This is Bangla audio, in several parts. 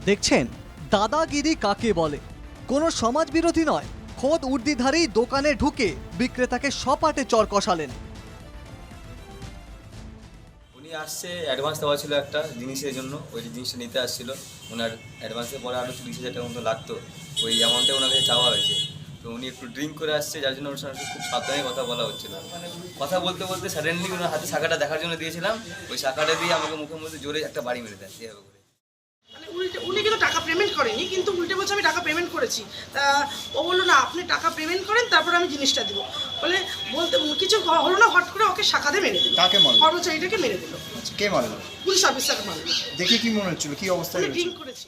দেখছেন দাদাগিরি কাকে বলে। কোনো সমাজবিরোধী নয়, খোদ উর্দিধারী দোকানে ঢুকে বিক্রেতাকে সপাটে চর কষালেন। উনি আসছে, অ্যাডভান্স দেওয়া ছিল একটা জিনিসের জন্য, ওই জিনিসটা নিতে আসছিল। ওনার অ্যাডভান্সের পরে আরও 30,000 টাকার মতো লাগতো, ওই অ্যামাউন্টে ওনার কাছে চাওয়া হয়েছে। তো উনি একটু ড্রিঙ্ক করে আসছে, যার জন্য ওর সাথে খুব সাবধানে কথা বলা হচ্ছিল। কথা বলতে বলতে সাডেনলি ওনার হাতে শাখাটা দেখার জন্য দিয়েছিলাম, ওই শাখাটা দিয়ে আমাকে মুখের মধ্যে জোরে একটা বাড়ি মেরে দেয় এভাবে করে। উনি কিন্তু টাকা পেমেন্ট করেনি, কিন্তু উল্টে বলছে আমি টাকা পেমেন্ট করেছি। তা ও বললো না, আপনি টাকা পেমেন্ট করেন তারপর আমি জিনিসটা দিব বলে বলতে কিছু হলো না, হট করে ওকে শাখাতে মেরে দিল। কাকে মারলো? কর্মচারীটাকে মেরে দিল। কে মারলো? পুলিশ অফিসারকে মারলো। দেখে কি মনে হচ্ছিল, কি অবস্থায় উনি রয়েছে? ড্রিঙ্ক করেছে।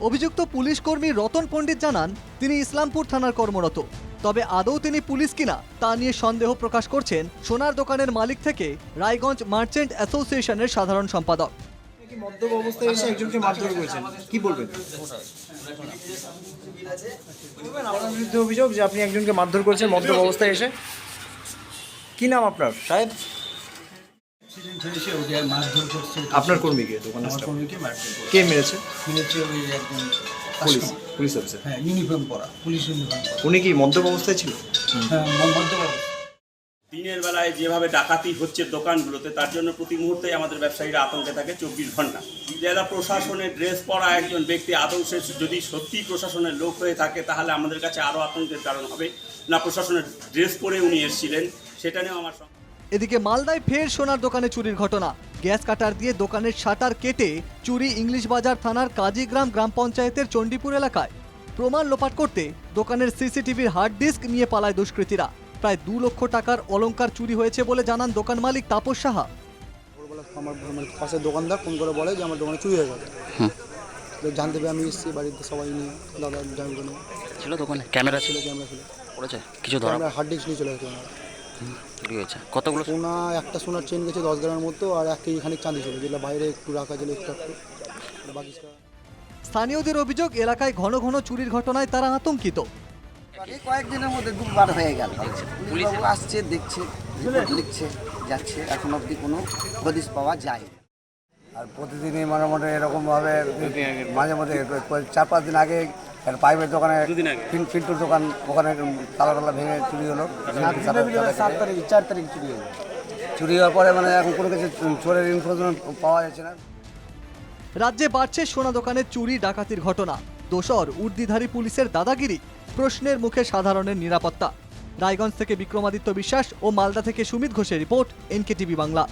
অভিযুক্ত পুলিশ কর্মী রতন পণ্ডিত জানান তিনি ইসলামপুর থানার কর্মরত। তবে আদৌ তিনি পুলিশ কিনা তা নিয়ে সন্দেহ প্রকাশ করছেন সোনার দোকানের মালিক থেকে রায়গঞ্জ মার্চেন্ট অ্যাসোসিয়েশনের সাধারণ সম্পাদক। মদ্যপ অবস্থায় এসে একজনকে মারধর করেছেন, কি বলবেন? আপনার বিরুদ্ধে অভিযোগ যে আপনি একজনকে মারধর করেছেন মদ্যপ অবস্থায় এসে। কি নাম আপনার? সাহেব, আপনার কর্মীকে দোকানে কে মেরেছে? Police police officer. হ্যাঁ, ইউনিফর্ম পরা, পুলিশ ইউনিফর্ম পরা। উনি কি মদ্যপ অবস্থায় ছিল? হ্যাঁ, মদ্যপ। দিনের বেলায় যেভাবে ডাকাতি হচ্ছে দোকানগুলোতে, তার জন্য প্রতি মুহূর্তেই আমাদের ব্যবসায়ীরা আতঙ্কে থাকে 24 ঘন্টা। জেলা প্রশাসনের ড্রেস পরা একজন ব্যক্তি আদৌ সে যদি সত্যি প্রশাসনের লোক হয়ে থাকে, তাহলে আমাদের কাছে আরও আতঙ্কের কারণ হবে। না প্রশাসনের ড্রেস পরে উনি এসেছিলেন, সেটা নিয়েও আমার এদিকে মালদায় ফের সোনার দোকানে চুরির ঘটনা। গ্যাস কাটার দিয়ে দোকানের শাটার কেটে চুরি ইংলিশ বাজার থানার কাজীগ্রাম গ্রাম পঞ্চায়েতের চণ্ডীপুর এলাকায়। প্রমাণ লোপাট করতে দোকানের সিসিটিভির হার্ড ডিস্ক নিয়ে পালায় দুষ্কৃতীরা। প্রায় 2 লক্ষ টাকার অলংকার চুরি হয়েছে বলে জানান দোকান মালিক তাপস সাহা। আমার পাশের দোকানদার ফোন করে বলে যে আমার দোকানে চুরি হয়ে গেছে। জানতে পেরে আমি এসেছি, বাড়িতে সবাই নিয়ে দাদা জানবে না ছিল দোকানে ক্যামেরা ছিল, ক্যামেরা ছিল, পড়েছে কিছু ধরা ক্যামেরা হার্ড ডিস্ক নিয়ে চলে গেছে। চুরি হয়েছে কতগুলো? সোনা, একটা সোনার চেন গেছে 10 গ্রামের মতো, আর 1 কেজি খানিক চাঁদি ছিল, যেটা বাইরে একটু রাখা ছিল একটু একটু, বাকিটা। স্থানীয়দের অভিযোগ এলাকায় ঘন ঘন চুরির ঘটনায় তারা আতঙ্কিত। কয়েকদিনের মধ্যে 2বার হয়ে গেল। পুলিশ আসছে, দেখছে, রিপোর্ট লিখছে, যাচ্ছে, এখন অবধি কোনো হদিশ পাওয়া যায়। আর প্রতিদিনই মোটামুটি এরকমভাবে মাঝে মধ্যে 4-5 দিন আগে একটা পাইপের দোকানে, ফিল্টুর দোকান, ওখানে তালা ভেঙে চুরি হলো। 4 তারিখ চুরি হলো। চুরি হওয়ার পরে মানে এখন কোনো কিছু চোরের ইনফরমেশন পাওয়া যাচ্ছে না। রাজ্যে বাড়ছে সোনা দোকানের চুরি ডাকাতির ঘটনা। দোসর উর্দিধারী পুলিশের দাদাগিরি, প্রশ্নের মুখে সাধারণের নিরাপত্তা। রায়গঞ্জ থেকে বিক্রমাদিত্য বিশ্বাস ও মালদা থেকে সুমিত ঘোষের রিপোর্ট, NKTV বাংলা।